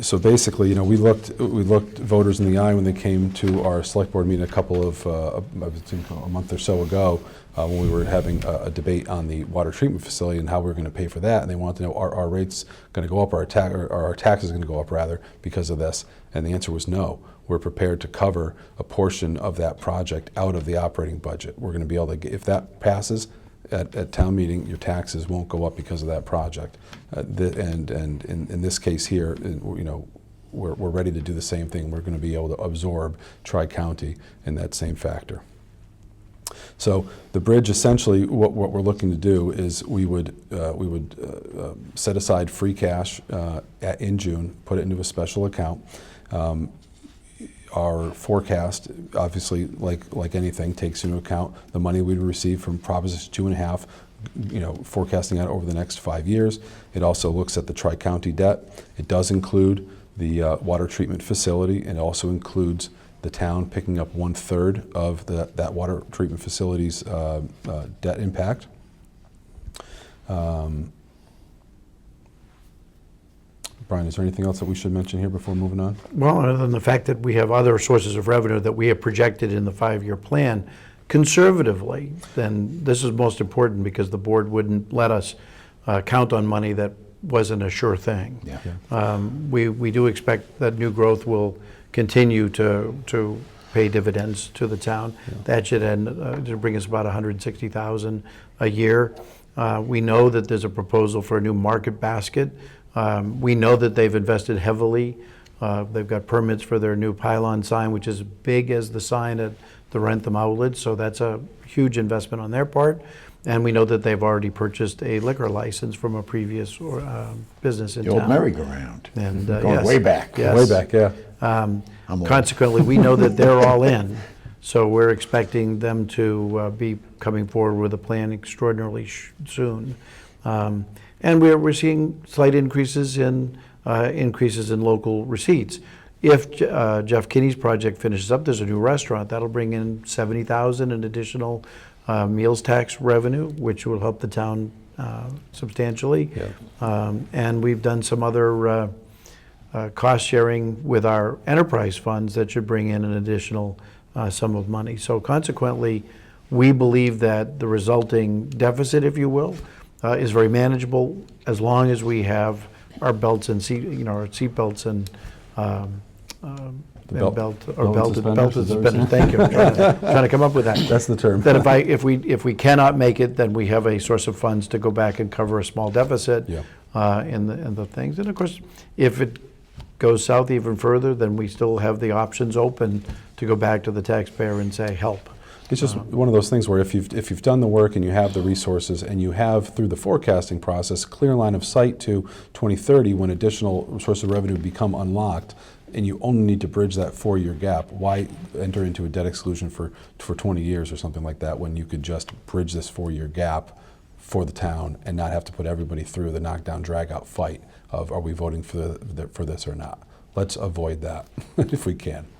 So basically, we looked voters in the eye when they came to our select board meeting a couple of, I think a month or so ago, when we were having a debate on the water treatment facility and how we were going to pay for that, and they wanted to know, are our rates going to go up, or are our taxes going to go up rather because of this? And the answer was no. We're prepared to cover a portion of that project out of the operating budget. We're going to be able to get, if that passes at town meeting, your taxes won't go up because of that project. And in this case here, we're ready to do the same thing. We're going to be able to absorb Tri-County in that same factor. So the bridge, essentially, what we're looking to do is we would set aside free cash in June, put it into a special account. Our forecast, obviously, like anything, takes into account the money we'd receive from Proposition 2.5, forecasting out over the next 5 years. It also looks at the Tri-County debt. It does include the water treatment facility, and it also includes the town picking up 1/3 of that water treatment facility's debt impact. Brian, is there anything else that we should mention here before moving on? Well, other than the fact that we have other sources of revenue that we have projected in the 5-year plan conservatively, then this is most important, because the board wouldn't let us count on money that wasn't a sure thing. Yeah. We do expect that new growth will continue to pay dividends to the town. Yeah. That should end to bring us about $160,000 a year. We know that there's a proposal for a new market basket. We know that they've invested heavily. They've got permits for their new pylon sign, which is as big as the sign at the Rentham outlet, so that's a huge investment on their part. And we know that they've already purchased a liquor license from a previous business in town. The old merry-go-round. And Going yes, way back. yes. Way back, yeah. old. Consequently, we know that they're all in, so we're expecting them to be coming forward with a plan extraordinarily soon. And we're seeing slight increases in local receipts. If Jeff Kinney's project finishes up, there's a new restaurant that'll bring in $70,000 in additional meals tax revenue, which will help the town substantially. Yeah. And we've done some other cost sharing with our enterprise funds that should bring in an additional sum of money. So consequently, we believe that the resulting deficit, if you will, is very manageable, as long as we have our belts and our seat belts and belted suspenders. Thank you. I'm trying to come up with that. That's the term. That if we cannot make it, then we have a source of funds to go back and cover a small deficit. Yeah. In the things. And of course, if it goes south even further, then we still have the options open to go back to the taxpayer and say, help. It's just one of those things where if you've done the work and you have the resources and you have, through the forecasting process, clear line of sight to 2030 when additional sources of revenue become unlocked, and you only need to bridge that 4-year gap, why enter into a debt exclusion for 20 years or something like that, when you could just bridge this 4-year gap for the town and not have to put everybody through the knockdown, drag-out fight of, are we voting for this or not? Let's avoid that if we can.